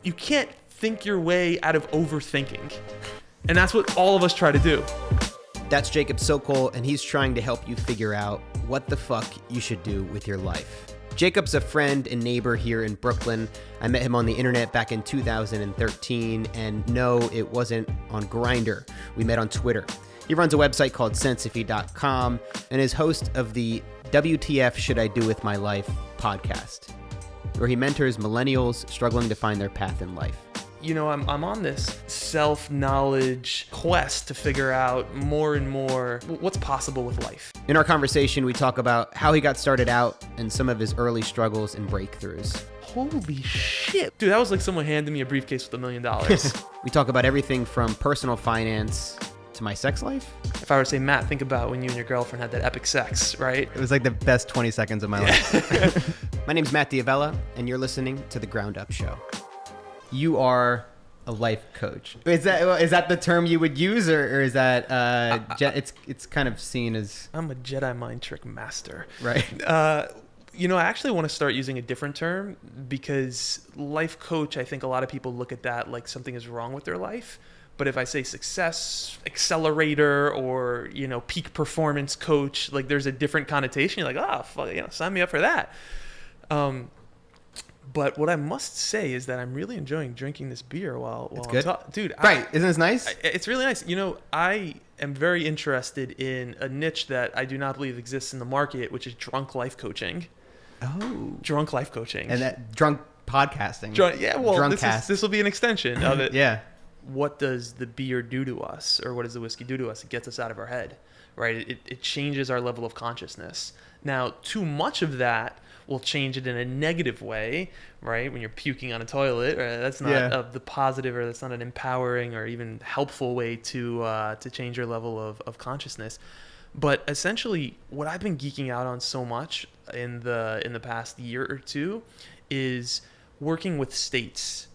You can't think your way out of overthinking. And that's what all of us try to do. That's Jacob Sokol, and he's trying to help you figure out what the fuck you should do with your life. Jacob's a friend and neighbor here in Brooklyn. I met him on the internet back in 2013, and no, it wasn't on Grindr. We met on Twitter. He runs a website called Sensify.com and is host of the WTF Should I Do With My Life podcast, where he mentors millennials struggling to find their path in life. You know, I'm on this self-knowledge quest to figure out more and more what's possible with life. In our conversation, we talk about how he got started out and some of his early struggles and breakthroughs. Holy shit. Dude, that was like someone handed me a briefcase with $1 million. We talk about everything from personal finance to my sex life. If I were to say, Matt, think about when you and your girlfriend had that epic sex, right? It was like the best 20 seconds of my life. My name's Matt Diavella, and you're listening to The Ground Up Show. You are a life coach. Is that the term you would use, or is that it's kind of seen as... I'm a Jedi mind trick master. Right. You know, I actually want to start using a different term, because life coach, I think a lot of people look at that like something is wrong with their life. But if I say success accelerator or, you know, peak performance coach, like there's a different connotation. You're like, oh, fuck, you know, sign me up for that. But what I must say is that I'm really enjoying drinking this beer while it's I'm good. Dude, right? Isn't this nice? It's really nice. You know, I am very interested in a niche that I do not believe exists in the market, which is drunk life coaching. Oh, drunk life coaching, and that drunk podcasting. Yeah, well, this will be an extension of it. Yeah. What does the beer do to us, or what does the whiskey do to us? It gets us out of our head, right? It changes our level of consciousness. Now, too much of that will change it in a negative way, right? When you're puking on a toilet, that's not the positive, or that's not an empowering or even helpful way to change your level of consciousness. But essentially, what I've been geeking out on so much in the past year or two is working with states.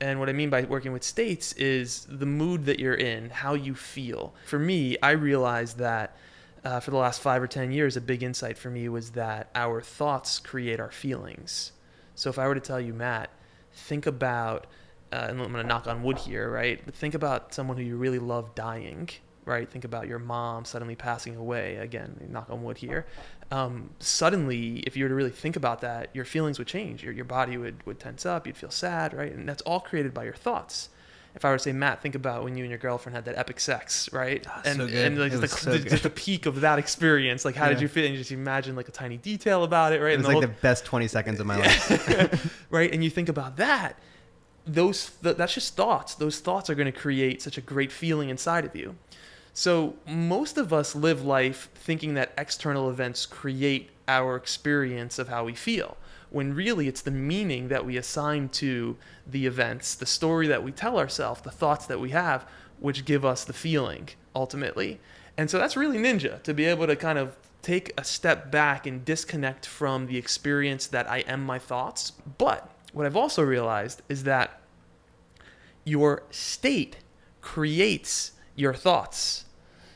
And what I mean by working with states is the mood that you're in, how you feel. For me, I realized that for the last 5 or 10 years, a big insight for me was that our thoughts create our feelings. So if I were to tell you, Matt, think about, and I'm going to knock on wood here, right? But think about someone who you really love dying, right? Think about your mom suddenly passing away. Again, knock on wood here. Suddenly, if you were to really think about that, your feelings would change. Your body would tense up. You'd feel sad, right? And that's all created by your thoughts. If I were to say, Matt, think about when you and your girlfriend had that epic sex, right? And like just the peak of that experience. Like, how did you feel? And you just imagine like a tiny detail about it, right? It was like the best 20 seconds of my life. Right? And you think about that. That's just thoughts. Those thoughts are going to create such a great feeling inside of you. So most of us live life thinking that external events create our experience of how we feel, when really it's the meaning that we assign to the events, the story that we tell ourselves, the thoughts that we have, which give us the feeling ultimately. And so that's really ninja, to be able to kind of take a step back and disconnect from the experience that I am my thoughts. But what I've also realized is that your state creates your thoughts.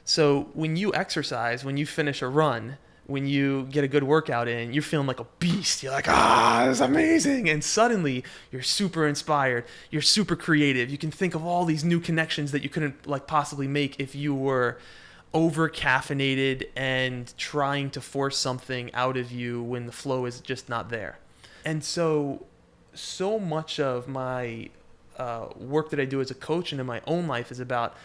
So when you exercise, when you finish a run, when you get a good workout in, you're feeling like a beast. You're like, this is amazing. And suddenly you're super inspired. You're super creative. You can think of all these new connections that you couldn't like possibly make if you were over caffeinated and trying to force something out of you when the flow is just not there. And so much of my work that I do as a coach and in my own life is about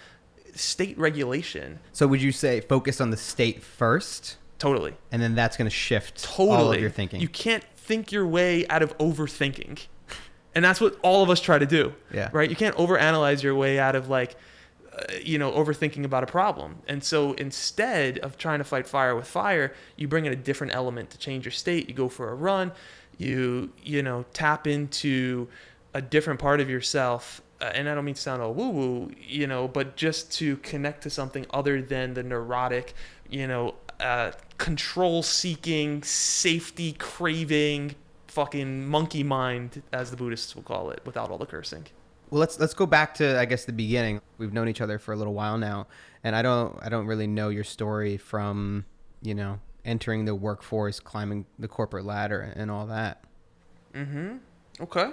state regulation. So would you say focus on the state first? Totally. And then that's going to shift all of your thinking. You can't think your way out of overthinking. And that's what all of us try to do. Yeah. Right? You can't overanalyze your way out of overthinking about a problem. And so instead of trying to fight fire with fire, you bring in a different element to change your state. You go for a run. You tap into a different part of yourself. And I don't mean to sound all woo-woo, but just to connect to something other than the neurotic, control-seeking, safety-craving, fucking monkey mind, as the Buddhists will call it, without all the cursing. Well, let's go back to, I guess, the beginning. We've known each other for a little while now, and I don't really know your story from, entering the workforce, climbing the corporate ladder, and all that. Mm-hmm. Okay.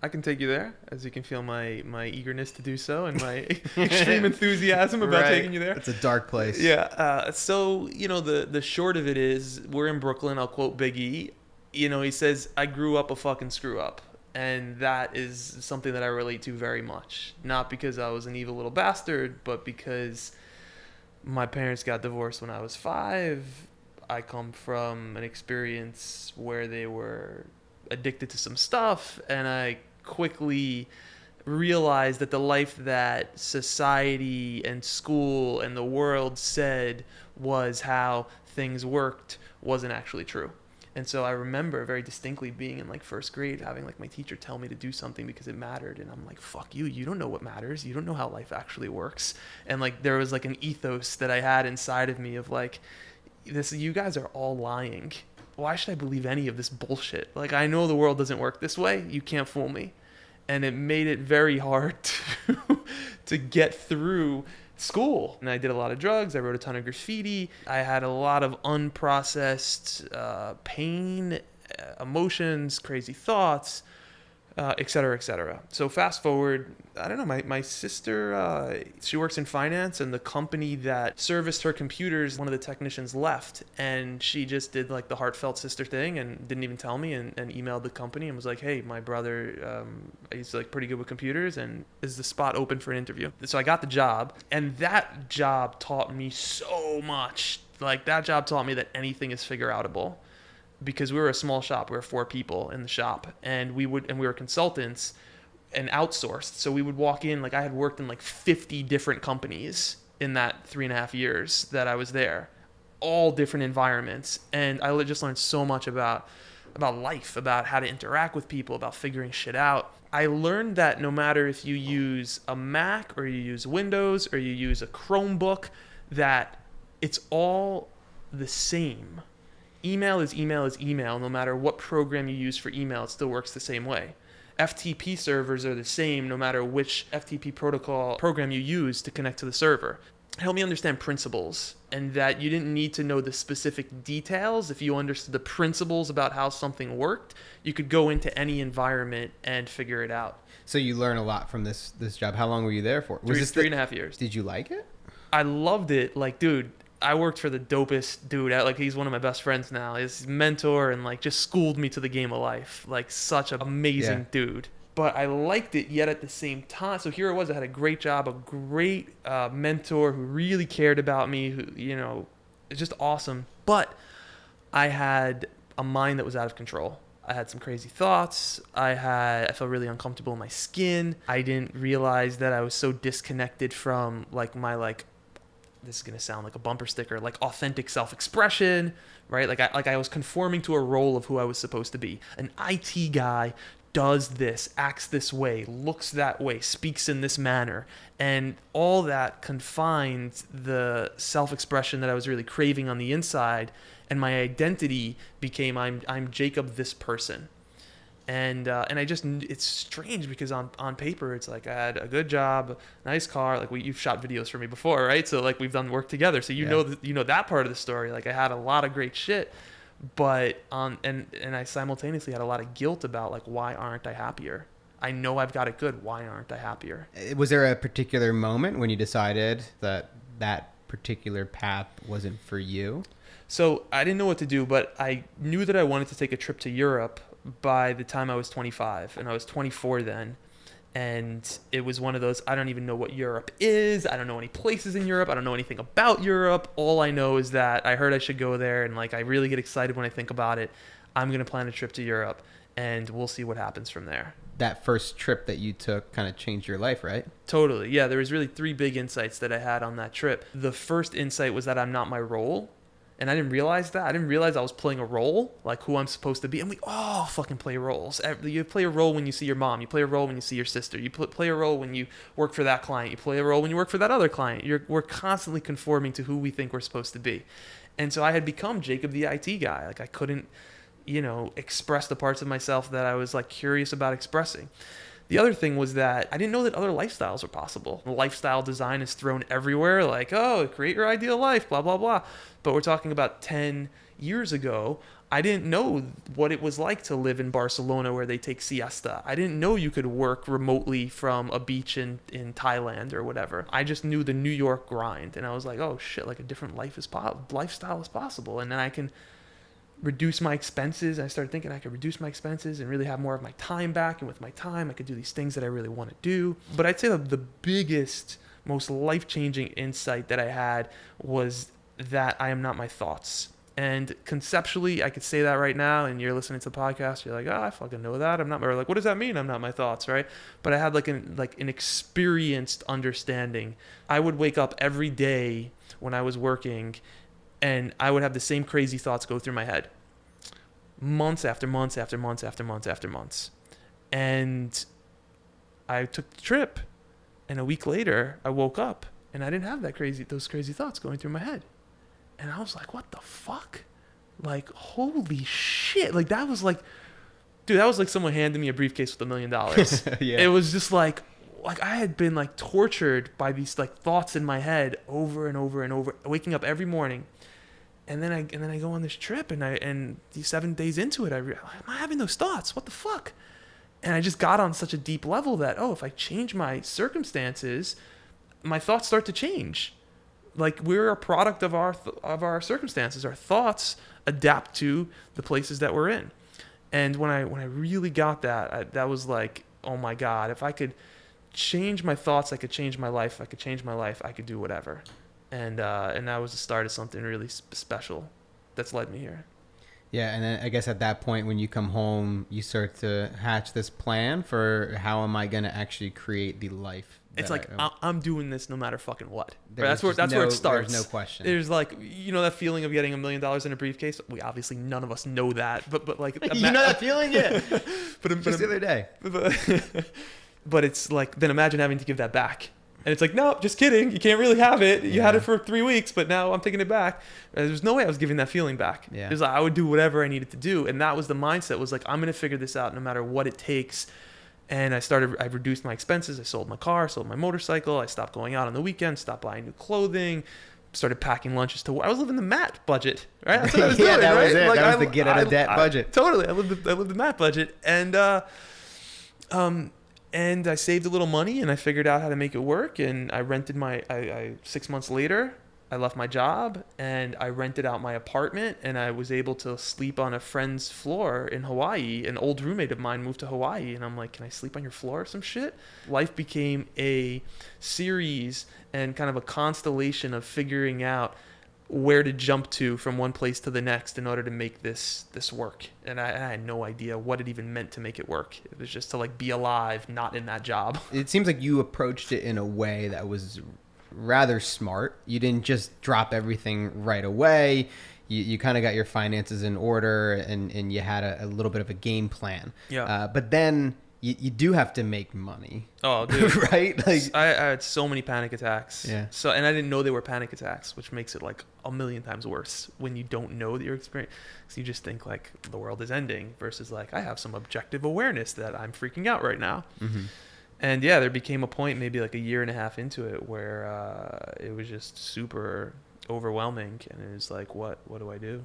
I can take you there, as you can feel my eagerness to do so and my extreme enthusiasm about taking you there. It's a dark place. Yeah. So, the short of it is, we're in Brooklyn. I'll quote Big E. He says, I grew up a fucking screw up. And that is something that I relate to very much. Not because I was an evil little bastard, but because my parents got divorced when I was 5. I come from an experience where they were addicted to some stuff, and I quickly realized that the life that society and school and the world said was how things worked wasn't actually true. And so I remember very distinctly being in like first grade, having like my teacher tell me to do something because it mattered. And I'm like, fuck you. You don't know what matters. You don't know how life actually works. And like, there was like an ethos that I had inside of me of like, you guys are all lying. Why should I believe any of this bullshit? Like, I know the world doesn't work this way. You can't fool me. And it made it very hard to get through school. And I did a lot of drugs. I wrote a ton of graffiti. I had a lot of unprocessed pain, emotions, crazy thoughts, et cetera, et cetera. So fast forward, I don't know, my sister, she works in finance, and the company that serviced her computers, one of the technicians left, and she just did like the heartfelt sister thing and didn't even tell me, and emailed the company and was like, hey, my brother, he's like pretty good with computers, and is the spot open for an interview? So I got the job, and that job taught me so much. Like, that job taught me that anything is figure outable. Because we were a small shop, we were 4 people in the shop, and we were consultants and outsourced. So we would walk in, like I had worked in like 50 different companies in that 3.5 years that I was there, all different environments. And I just learned so much about life, about how to interact with people, about figuring shit out. I learned that no matter if you use a Mac or you use Windows or you use a Chromebook, that it's all the same. Email is email, no matter what program you use for email, it still works the same way. FTP servers are the same no matter which FTP protocol program you use to connect to the server. Help me understand principles, and that you didn't need to know the specific details. If you understood the principles about how something worked, you could go into any environment and figure it out. So you learn a lot from this job. How long were you there for? Was this 3.5 years. Did you like it? I loved it. Like, dude, I worked for the dopest dude. Like, he's one of my best friends now. His mentor, and like just schooled me to the game of life. Like, such an amazing dude. But I liked it, yet at the same time. So here it was. I had a great job, a great mentor who really cared about me. Who, it's just awesome. But I had a mind that was out of control. I had some crazy thoughts. I felt really uncomfortable in my skin. I didn't realize that I was so disconnected from like my this is going to sound like a bumper sticker, like authentic self-expression, right? Like I was conforming to a role of who I was supposed to be. An IT guy does this, acts this way, looks that way, speaks in this manner. And all that confined the self-expression that I was really craving on the inside. And my identity became, I'm Jacob, this person. And it's strange because on paper, it's like I had a good job, nice car. Like you've shot videos for me before, right? So like we've done work together. So you know that part of the story. Like I had a lot of great shit, but and I simultaneously had a lot of guilt about like, why aren't I happier? I know I've got it good. Why aren't I happier? Was there a particular moment when you decided that particular path wasn't for you? So I didn't know what to do, but I knew that I wanted to take a trip to Europe by the time I was 25, and I was 24 then. And it was one of those, I don't even know what Europe is. I don't know any places in Europe. I don't know anything about Europe. All I know is that I heard I should go there, and like I really get excited when I think about it. I'm going to plan a trip to Europe, and we'll see what happens from there. That first trip that you took kind of changed your life, right? Totally. Yeah, there was really 3 big insights that I had on that trip. The first insight was that I'm not my role. And I didn't realize that. I didn't realize I was playing a role, like who I'm supposed to be. And we all fucking play roles. You play a role when you see your mom. You play a role when you see your sister. You play a role when you work for that client. You play a role when you work for that other client. We're constantly conforming to who we think we're supposed to be. And so I had become Jacob the IT guy. Like I couldn't, express the parts of myself that I was like curious about expressing. The other thing was that I didn't know that other lifestyles were possible. Lifestyle design is thrown everywhere, like, oh, create your ideal life, blah, blah, blah. But we're talking about 10 years ago, I didn't know what it was like to live in Barcelona where they take siesta. I didn't know you could work remotely from a beach in Thailand or whatever. I just knew the New York grind, and I was like, oh shit, like a different lifestyle is possible. And then I can reduce my expenses. I started thinking I could reduce my expenses and really have more of my time back, and with my time I could do these things that I really want to do. But I'd say the biggest, most life-changing insight that I had was that I am not my thoughts. And conceptually, I could say that right now, and you're listening to the podcast, you're like, oh, I fucking know that. I'm not, or like, what does that mean? I'm not my thoughts, right? But I had like an experienced understanding. I would wake up every day when I was working, and I would have the same crazy thoughts go through my head. Months after months after months after months after months. And I took the trip, and a week later, I woke up, and I didn't have those crazy thoughts going through my head. And I was like, what the fuck? Like, holy shit. Like, that was like, dude, that was like someone handed me a briefcase with $1 million. Yeah. It was just like I had been like tortured by these like thoughts in my head over and over and over, waking up every morning. And then I go on this trip, and these 7 days into it, I realized, am I having those thoughts? What the fuck? And I just got on such a deep level that, oh, if I change my circumstances, my thoughts start to change. Like, we're a product of our circumstances. Our thoughts adapt to the places that we're in. And when I really got that, that was like, oh my God, if I could change my thoughts, I could change my life. If I could change my life, I could do whatever. And that was the start of something really special that's led me here. Yeah, and then I guess at that point, when you come home, you start to hatch this plan for how am I going to actually create the life. It's like, I'm doing this no matter fucking what. Right? That's where it starts. There's no question. There's like, you know that feeling of getting $1 million in a briefcase? We obviously, none of us know that. But like, you know that feeling? Yeah. Just the other day. But it's like, then imagine having to give that back. And it's like, no, just kidding. You can't really have it. You had it for 3 weeks, but now I'm taking it back. There's no way I was giving that feeling back. Yeah. It was like, I would do whatever I needed to do. And that was the mindset, was like, I'm going to figure this out no matter what it takes. And I reduced my expenses. I sold my car, sold my motorcycle. I stopped going out on the weekends, stopped buying new clothing, started packing lunches to work. I was living the MAT budget, right? That's what I was doing, that right? was it. Like, that was the get out of debt budget. Totally. I lived the MAT budget. And I saved a little money, and I figured out how to make it work. And I rented 6 months later, I left my job, and I rented out my apartment, and I was able to sleep on a friend's floor in Hawaii. An old roommate of mine moved to Hawaii, and I'm like, can I sleep on your floor or some shit? Life became a series and kind of a constellation of figuring out where to jump to from one place to the next in order to make this work. And I had no idea what it even meant to make it work. It was just to like be alive, not in that job. It seems like you approached it in a way that was rather smart. You didn't just drop everything right away. You kind of got your finances in order, and you had a little bit of a game plan. Yeah. But then you do have to make money. Oh, dude. Right? Like, I had so many panic attacks. Yeah. So, and I didn't know they were panic attacks, which makes it like a million times worse when you don't know that you're experiencing. So you just think like the world is ending versus like, I have some objective awareness that I'm freaking out right now. mm-hmm. And yeah, there became a point maybe like a year and a half into it where it was just super overwhelming, and it was like, what do I do?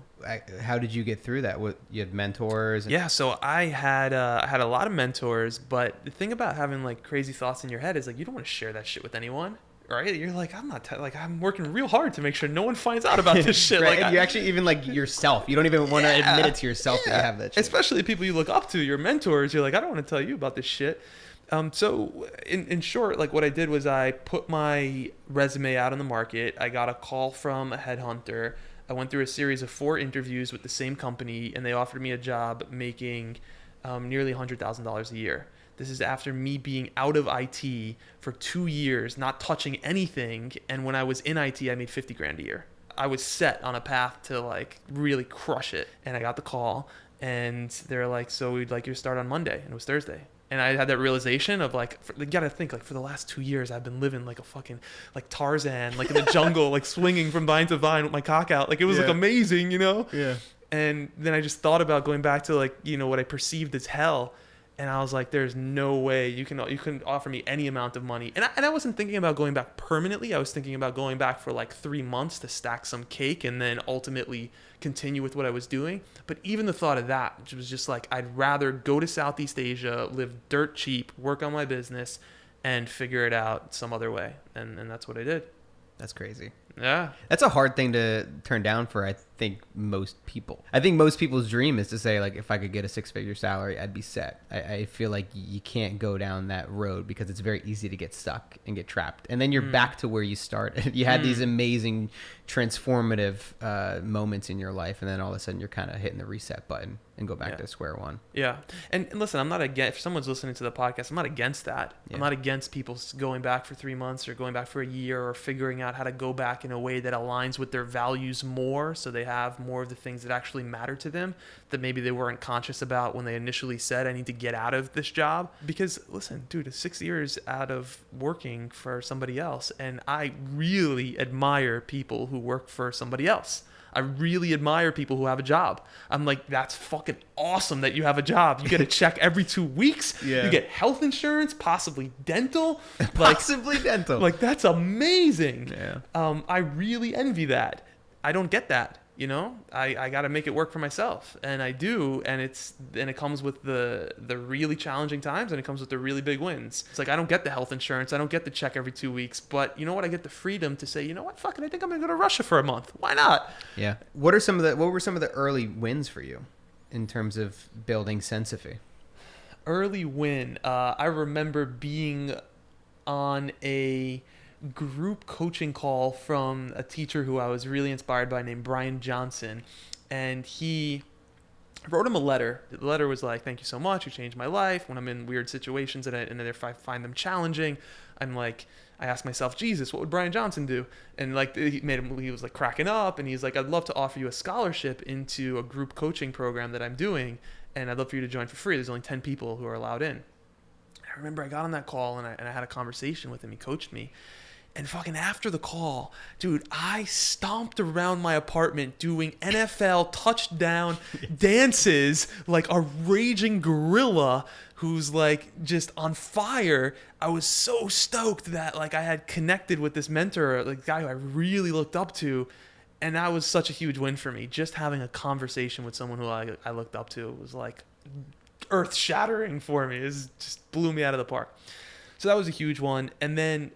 How did you get through that? What, you had mentors? Yeah, so I had a lot of mentors, but the thing about having like crazy thoughts in your head is like, you don't want to share that shit with anyone, right? You're like, I'm working real hard to make sure no one finds out about this shit. Right? Like, you actually even like yourself, you don't even want to admit it to yourself that you have that shit. Especially the people you look up to, your mentors. You're like, I don't want to tell you about this shit. So in short, like what I did was I put my resume out on the market. I got a call from a headhunter. I went through a series of 4 interviews with the same company, and they offered me a job making nearly $100,000 a year. This is after me being out of IT for 2 years, not touching anything. And when I was in IT, I made $50,000 a year. I was set on a path to like really crush it. And I got the call, and they're like, so we'd like you to start on Monday. And it was Thursday. And I had that realization of like, you gotta think, like for the last 2 years, I've been living like a fucking, like Tarzan, like in the jungle, like swinging from vine to vine with my cock out. Like it was like amazing, you know? Yeah. And then I just thought about going back to like, you know, what I perceived as hell. And I was like, there's no way you can offer me any amount of money. And I wasn't thinking about going back permanently. I was thinking about going back for like 3 months to stack some cake and then ultimately continue with what I was doing. But even the thought of that, which was just like, I'd rather go to Southeast Asia, live dirt cheap, work on my business, and figure it out some other way. And that's what I did. That's crazy. Yeah. That's a hard thing to turn down for, I think, most people. I think most people's dream is to say, like, if I could get a 6-figure salary, I'd be set. I feel like you can't go down that road because it's very easy to get stuck and get trapped. And then you're back to where you started. You had these amazing, transformative moments in your life, and then all of a sudden you're kind of hitting the reset button and go back to square one. Yeah. And listen, I'm not against, if someone's listening to the podcast, I'm not against that. Yeah. I'm not against people going back for 3 months or going back for a year or figuring out how to go back in a way that aligns with their values more, so they have more of the things that actually matter to them that maybe they weren't conscious about when they initially said, I need to get out of this job. Because listen, dude, it's 6 years out of working for somebody else, and I really admire people who work for somebody else. I really admire people who have a job. I'm like, that's fucking awesome that you have a job. You get a check every 2 weeks. Yeah. You get health insurance, possibly dental. Possibly dental. Like, that's amazing. Yeah. I really envy that. I don't get that. You know, I got to make it work for myself, and I do, and it comes with the really challenging times, and it comes with the really big wins. It's like, I don't get the health insurance, I don't get the check every 2 weeks, but you know what? I get the freedom to say, you know what? Fuck it, I think I'm gonna go to Russia for a month. Why not? Yeah. What were some of the early wins for you in terms of building Sensify? Early win. I remember being on a group coaching call from a teacher who I was really inspired by named Brian Johnson, and he wrote him a letter. The letter was like, thank you so much, you changed my life. When I'm in weird situations and if I find them challenging, I'm like, I ask myself, Jesus, what would Brian Johnson do? And like, he was like cracking up, and he's like, I'd love to offer you a scholarship into a group coaching program that I'm doing, and I'd love for you to join for free. There's only 10 people who are allowed in. I remember I got on that call and I had a conversation with him. He coached me. And fucking after the call, dude, I stomped around my apartment doing NFL touchdown dances like a raging gorilla who's like just on fire. I was so stoked that like I had connected with this mentor, like guy who I really looked up to. And that was such a huge win for me. Just having a conversation with someone who I looked up to was like earth shattering for me. It just blew me out of the park. So that was a huge one. And then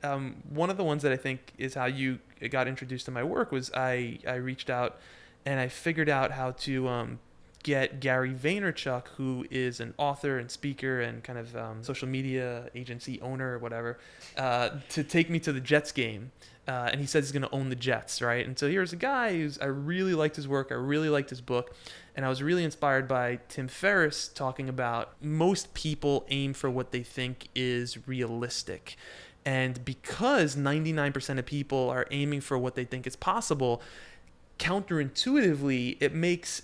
one of the ones that I think is how you got introduced to my work was I reached out and I figured out how to get Gary Vaynerchuk, who is an author and speaker and kind of social media agency owner or whatever, to take me to the Jets game. And he said he's going to own the Jets, right? And so here's a guy I really liked his work. I really liked his book. And I was really inspired by Tim Ferriss talking about most people aim for what they think is realistic. And because 99% of people are aiming for what they think is possible, counterintuitively, it makes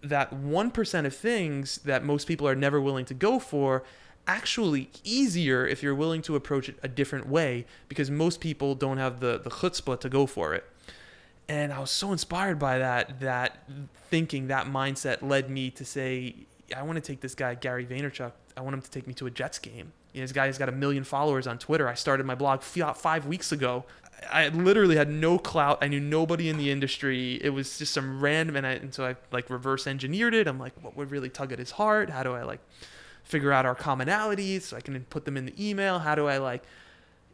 that 1% of things that most people are never willing to go for actually easier if you're willing to approach it a different way, because most people don't have the chutzpah to go for it. And I was so inspired by that thinking, that mindset led me to say, I want to take this guy, Gary Vaynerchuk, I want him to take me to a Jets game. You know, this guy has got 1 million followers on Twitter. I started my blog 5 weeks ago. I literally had no clout. I knew nobody in the industry. It was just some random, and so I like reverse engineered it. I'm like, what would really tug at his heart? How do I like figure out our commonalities so I can put them in the email? How do I like,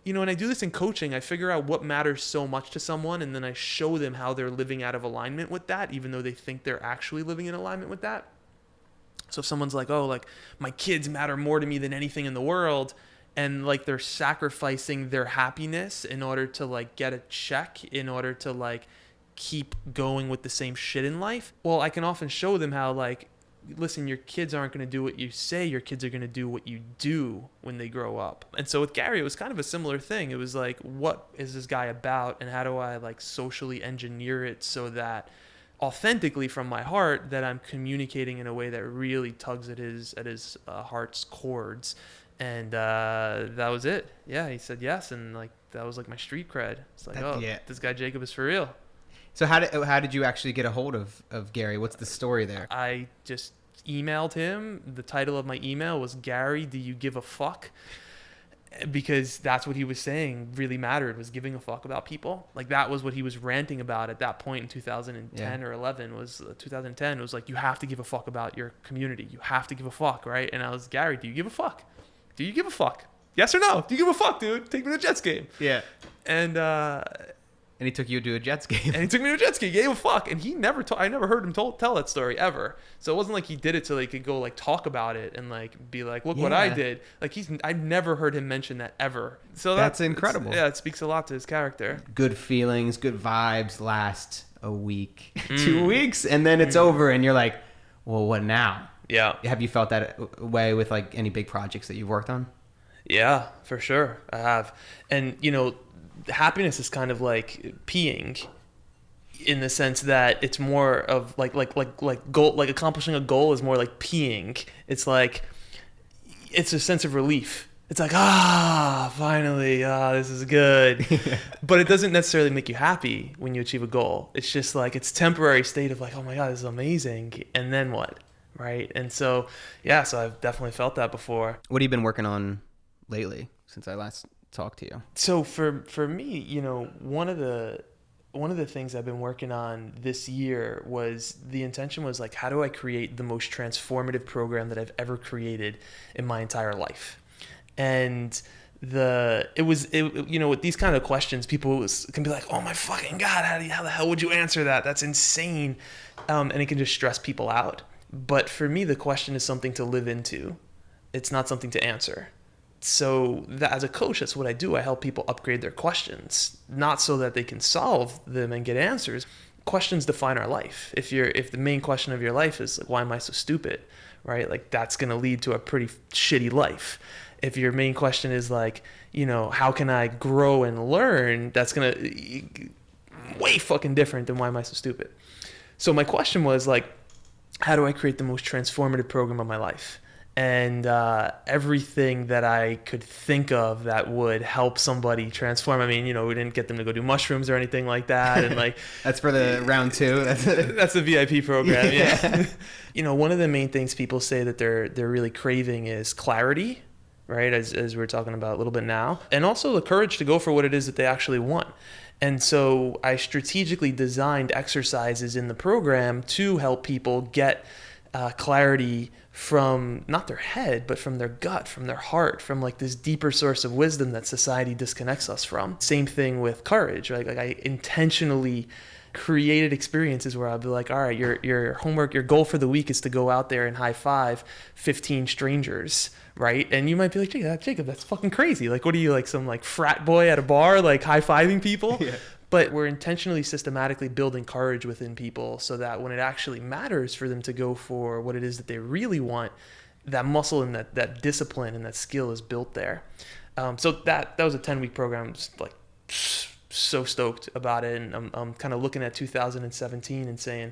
you know, when I do this in coaching, I figure out what matters so much to someone, and then I show them how they're living out of alignment with that, even though they think they're actually living in alignment with that. So if someone's like, oh, like my kids matter more to me than anything in the world, and like they're sacrificing their happiness in order to like get a check, in order to like keep going with the same shit in life, well, I can often show them how like, listen, your kids aren't going to do what you say, your kids are going to do what you do when they grow up. And so with Gary, it was kind of a similar thing. It was like, what is this guy about, and how do I like socially engineer it so that authentically from my heart that I'm communicating in a way that really tugs at his heart's chords. And that was it. Yeah, he said yes, and like that was like my street cred. It's like, this guy Jacob is for real. So how did you actually get a hold of Gary? What's the story there? I just emailed him. The title of my email was, Gary, do you give a fuck? Because that's what he was saying really mattered, was giving a fuck about people. Like, that was what he was ranting about at that point in 2010 or 11 was 2010. It was like, you have to give a fuck about your community. You have to give a fuck, right? And I was, Gary, do you give a fuck? Do you give a fuck? Yes or no? Do you give a fuck, dude? Take me to the Jets game. Yeah. And he took you to a Jets game. And he took me to a Jets game. He gave a fuck. And he never I never heard him tell that story ever. So it wasn't like he did it so he could go like talk about it and like be like, look what I did. Like, I've never heard him mention that ever. So that's incredible. Yeah, it speaks a lot to his character. Good feelings, good vibes last a week, 2 weeks, and then it's over and you're like, well, what now? Yeah. Have you felt that way with like any big projects that you've worked on? Yeah, for sure. I have. And, you know, happiness is kind of like peeing, in the sense that it's more of like goal, like accomplishing a goal is more like peeing. It's like, it's a sense of relief. It's like, finally, this is good. But it doesn't necessarily make you happy when you achieve a goal. It's just like, it's temporary state of like, oh my God, this is amazing. And then what? Right. And so, yeah, so I've definitely felt that before. What have you been working on lately since I last talked to you? So for me, you know, one of the things I've been working on this year was, the intention was like, how do I create the most transformative program that I've ever created in my entire life? And you know, with these kind of questions, people can be like, oh my fucking God, how the hell would you answer that? That's insane. And it can just stress people out. But for me, the question is something to live into. It's not something to answer. So as a coach, that's what I do. I help people upgrade their questions, not so that they can solve them and get answers. Questions define our life. If the main question of your life is like, why am I so stupid, right? Like, that's going to lead to a pretty shitty life. If your main question is like, you know, how can I grow and learn? That's going to way fucking different than why am I so stupid? So my question was like, how do I create the most transformative program of my life? And everything that I could think of that would help somebody transform. I mean, you know, we didn't get them to go do mushrooms or anything like that. And like, that's for the round 2. That's the VIP program. Yeah. You know, one of the main things people say that they're really craving is clarity, right? As we're talking about a little bit now, and also the courage to go for what it is that they actually want. And so I strategically designed exercises in the program to help people get clarity from not their head, but from their gut, from their heart, from like this deeper source of wisdom that society disconnects us from. Same thing with courage, right? Like, I intentionally created experiences where I'll be like, all right, your homework, your goal for the week is to go out there and high five 15 strangers, right? And you might be like, Jacob, that's fucking crazy. Like, what are you, like some like frat boy at a bar, like high fiving people? Yeah. But we're intentionally, systematically building courage within people so that when it actually matters for them to go for what it is that they really want, that muscle and that discipline and that skill is built there. So that was a 10-week program. I'm just like so stoked about it. And I'm kind of looking at 2017 and saying,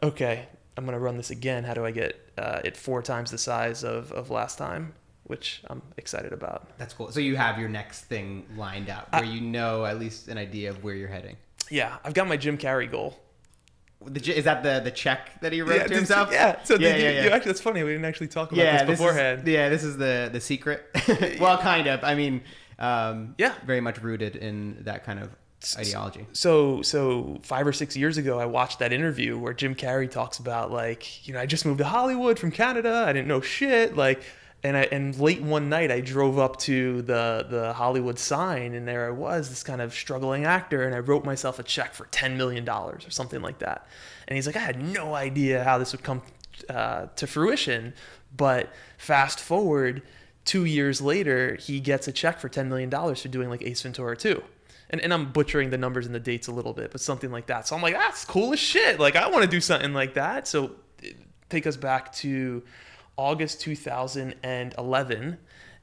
okay, I'm going to run this again. How do I get it 4 times the size of last time? Which I'm excited about. That's cool. So you have your next thing lined up where you know at least an idea of where you're heading. Yeah, I've got my Jim Carrey goal. Is that the check that he wrote to himself? Yeah. So you actually, that's funny. We didn't actually talk about this beforehand. This is the secret. Well, kind of. I mean, very much rooted in that kind of ideology. So 5 or 6 years ago, I watched that interview where Jim Carrey talks about like, you know, I just moved to Hollywood from Canada. I didn't know shit. Like, and late one night I drove up to the Hollywood sign, and there I was, this kind of struggling actor, and I wrote myself a check for $10 million or something like that. And he's like, I had no idea how this would come to fruition. But fast forward 2 years later, he gets a check for $10 million for doing like Ace Ventura 2. And I'm butchering the numbers and the dates a little bit, but something like that. So I'm like, that's cool as shit. Like, I want to do something like that. So take us back to August 2011,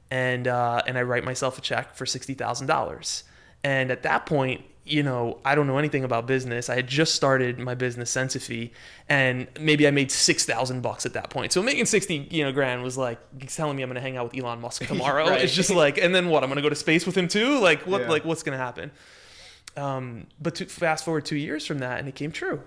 and I write myself a check for $60,000. And at that point, you know, I don't know anything about business. I had just started my business, Sensify, and maybe I made $6,000 at that point. So making 60 grand was like telling me I'm going to hang out with Elon Musk tomorrow. Right. It's just like, and then what? I'm going to go to space with him too? Like what? Yeah. Like what's going to happen? But fast forward 2 years from that, and it came true.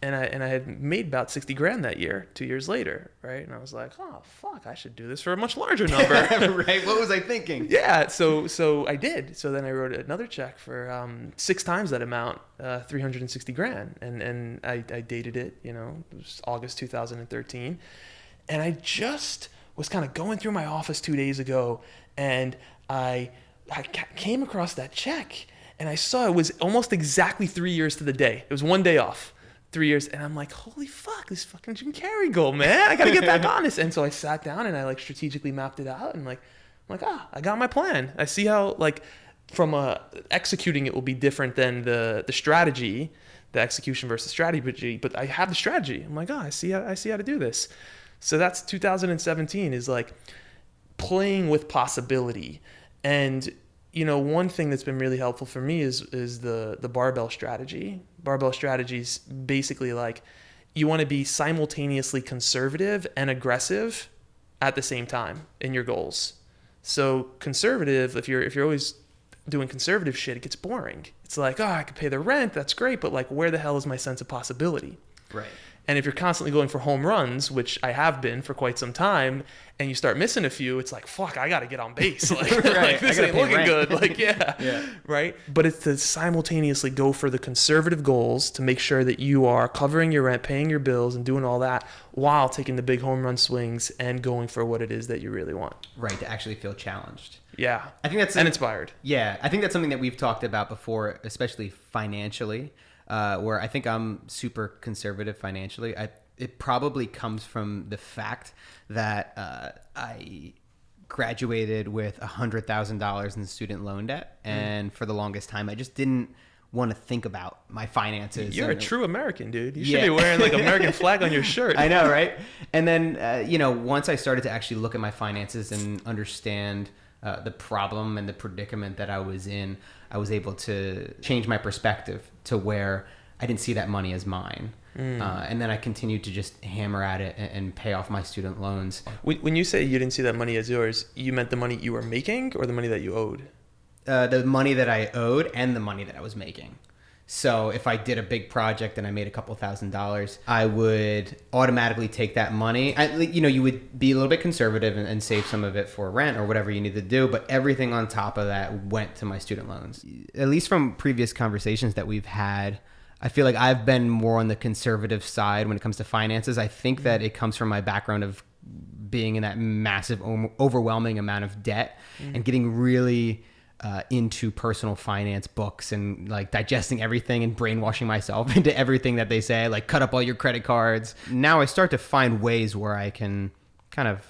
And I had made about 60 grand that year, 2 years later, right? And I was like, oh, fuck, I should do this for a much larger number. Right. What was I thinking? Yeah. So I did. So then I wrote another check for 6 times that amount, 360 grand. And I dated it, it was August 2013. And I just was kind of going through my office 2 days ago, and I came across that check, and I saw it was almost exactly 3 years to the day. It was 1 day off. 3 years, and I'm like, holy fuck, this fucking Jim Carrey Goal, man. I gotta get back on this. And so I sat down and I like strategically mapped it out, and I'm like, I got my plan. I see how from executing it will be different than the strategy, the execution versus strategy, but I have the strategy. I'm like, I see how to do this. So that's 2017 is like playing with possibility. And one thing that's been really helpful for me is the barbell strategy. Barbell strategy is basically like you want to be simultaneously conservative and aggressive at the same time in your goals. So conservative, if you're always doing conservative shit, it gets boring. It's like, I could pay the rent, that's great, but like where the hell is my sense of possibility? Right. And if you're constantly going for home runs, which I have been for quite some time, and you start missing a few, it's like, fuck, I got to get on base. Like, right. This ain't looking good. Like, yeah. Right. But it's to simultaneously go for the conservative goals to make sure that you are covering your rent, paying your bills, and doing all that while taking the big home run swings and going for what it is that you really want. Right. To actually feel challenged. Yeah. I think that's inspired. Yeah. I think that's something that we've talked about before, especially financially. Where I think I'm super conservative financially. It probably comes from the fact that I graduated with $100,000 in student loan debt, and for the longest time, I just didn't want to think about my finances. You're a true American, dude. You should be wearing like American flag on your shirt. I know, right? And then once I started to actually look at my finances and understand the problem and the predicament that I was in, I was able to change my perspective to where I didn't see that money as mine. And then I continued to just hammer at it and pay off my student loans. When you say you didn't see that money as yours, you meant the money you were making or the money that you owed? The money that I owed and the money that I was making. So if I did a big project and I made a couple $1,000s, I would automatically take that money. You would be a little bit conservative and save some of it for rent or whatever you need to do. But everything on top of that went to my student loans. At least from previous conversations that we've had, I feel like I've been more on the conservative side when it comes to finances. I think that it comes from my background of being in that massive, overwhelming amount of debt and getting really into personal finance books and like digesting everything and brainwashing myself into everything that they say, like cut up all your credit cards. Now I start to find ways where I can kind of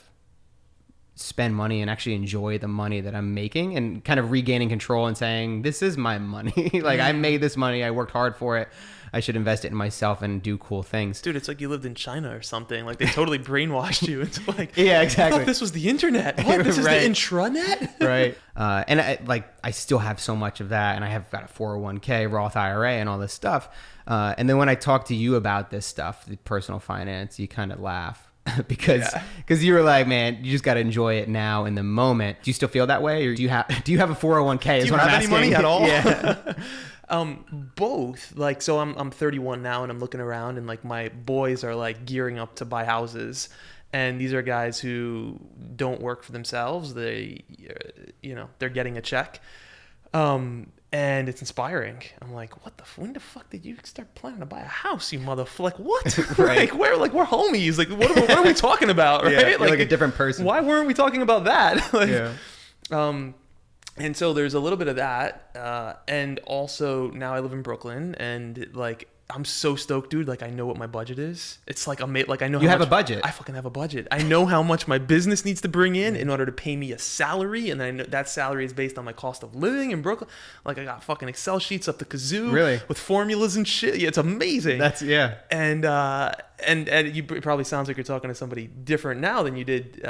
spend money and actually enjoy the money that I'm making and kind of regaining control and saying, this is my money. Like I made this money. I worked hard for it. I should invest it in myself and do cool things. Dude, it's like you lived in China or something. Like they totally brainwashed you. It's like, yeah, exactly. I thought this was the internet. What? This is the intranet? Right. And I still have so much of that, and I have got a 401k, Roth IRA, and all this stuff. And then when I talk to you about this stuff, the personal finance, you kind of laugh. because you were like, man, you just got to enjoy it now in the moment. Do you still feel that way, or do you have a 401k? Do you have any money at all? Yeah. Both. Like, so I'm 31 now, and I'm looking around, and like my boys are like gearing up to buy houses, and these are guys who don't work for themselves. They, they're getting a check. And it's inspiring. I'm like, when the fuck did you start planning to buy a house, you motherfucker? Like, what? Right. we're homies. Like, what are we talking about? Right? Yeah, you're like a different person. Why weren't we talking about that? And so there's a little bit of that. And also now I live in Brooklyn, and like, I'm so stoked, dude. Like, I know what my budget is. It's like, I know you have a budget. I fucking have a budget. I know how much my business needs to bring in order to pay me a salary. And I know that salary is based on my cost of living in Brooklyn. Like, I got fucking Excel sheets up the kazoo. Really? With formulas and shit. Yeah, it's amazing. And it probably sounds like you're talking to somebody different now than you did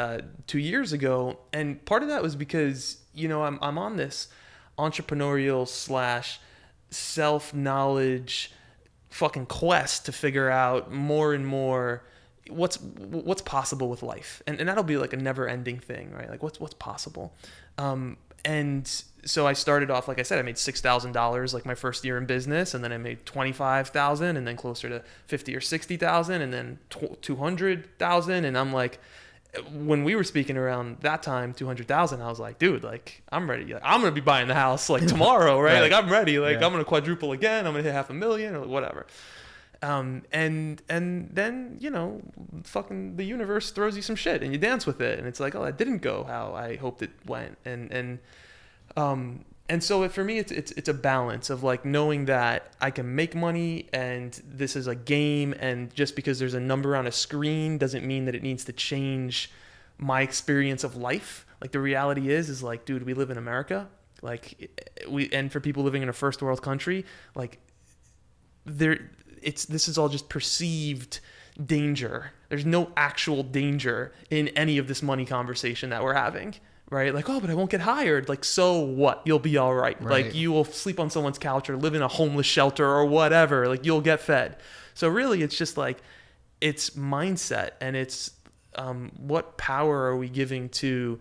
2 years ago. And part of that was because, I'm on this entrepreneurial / self-knowledge fucking quest to figure out more and more what's possible with life, and that'll be like a never-ending thing, right? Like what's possible, And so I started off, like I said, I made $6,000 like my first year in business, and then I made 25,000, and then closer to 50 or 60,000, and then 200,000. And I'm like, when we were speaking around that time, 200,000, I was like, dude, like I'm ready. Like, I'm gonna be buying the house like tomorrow, right? Like I'm ready. Like I'm gonna quadruple again. I'm gonna hit 500,000 or whatever. And then, you know, fucking the universe throws you some shit and you dance with it, and it's like, oh, that didn't go how I hoped it went. And so for me, it's a balance of like knowing that I can make money and this is a game, and just because there's a number on a screen doesn't mean that it needs to change my experience of life. Like the reality is like, dude, we live in America. Like and for people living in a first world country, like this is all just perceived danger. There's no actual danger in any of this money conversation that we're having, right? Like, oh, but I won't get hired. Like, so what? You'll be all right. Like, you will sleep on someone's couch or live in a homeless shelter or whatever. Like, you'll get fed. So really, it's just like, it's mindset, and it's what power are we giving to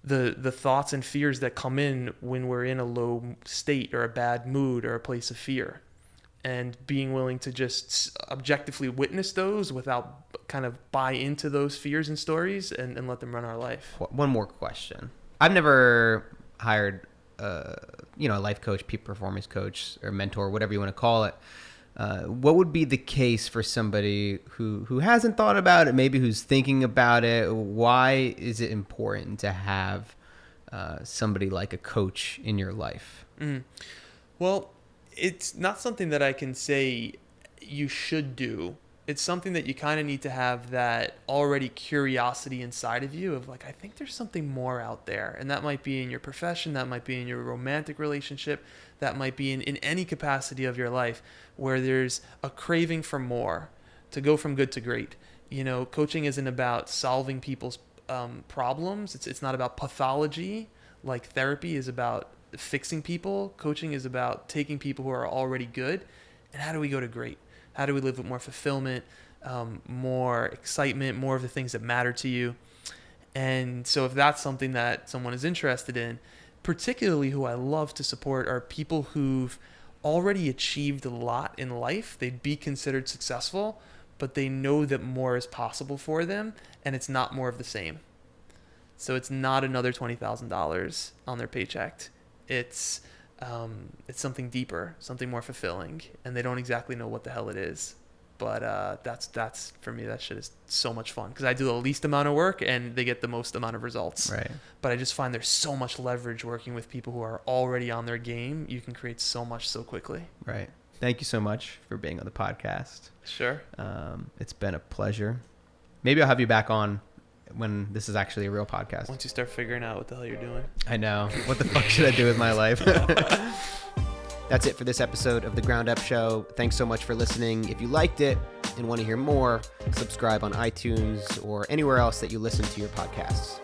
the thoughts and fears that come in when we're in a low state or a bad mood or a place of fear. And being willing to just objectively witness those without kind of buy into those fears and stories and let them run our life. One more question. I've never hired, a life coach, peak performance coach, or mentor, whatever you want to call it. What would be the case for somebody who hasn't thought about it, maybe who's thinking about it? Why is it important to have somebody like a coach in your life? Well, it's not something that I can say you should do. It's something that you kind of need to have that already curiosity inside of you of like, I think there's something more out there. And that might be in your profession, that might be in your romantic relationship, that might be in any capacity of your life where there's a craving for more, to go from good to great. You know, coaching isn't about solving people's problems. It's not about pathology like therapy is about fixing people. Coaching is about taking people who are already good, and how do we go to great? How do we live with more fulfillment, more excitement, more of the things that matter to you? And so if that's something that someone is interested in, particularly who I love to support are people who've already achieved a lot in life. They'd be considered successful, but they know that more is possible for them, and it's not more of the same. So it's not another $20,000 on their paycheck. It's something deeper, something more fulfilling, and they don't exactly know what the hell it is. But that's for me, that shit is so much fun because I do the least amount of work and they get the most amount of results. Right. But I just find there's so much leverage working with people who are already on their game. You can create so much so quickly. Right. Thank you so much for being on the podcast. Sure. It's been a pleasure. Maybe I'll have you back on when this is actually a real podcast. Once you start figuring out what the hell you're doing. I know. What the fuck should I do with my life? That's it for this episode of The Ground Up Show. Thanks so much for listening. If you liked it and want to hear more, subscribe on iTunes or anywhere else that you listen to your podcasts.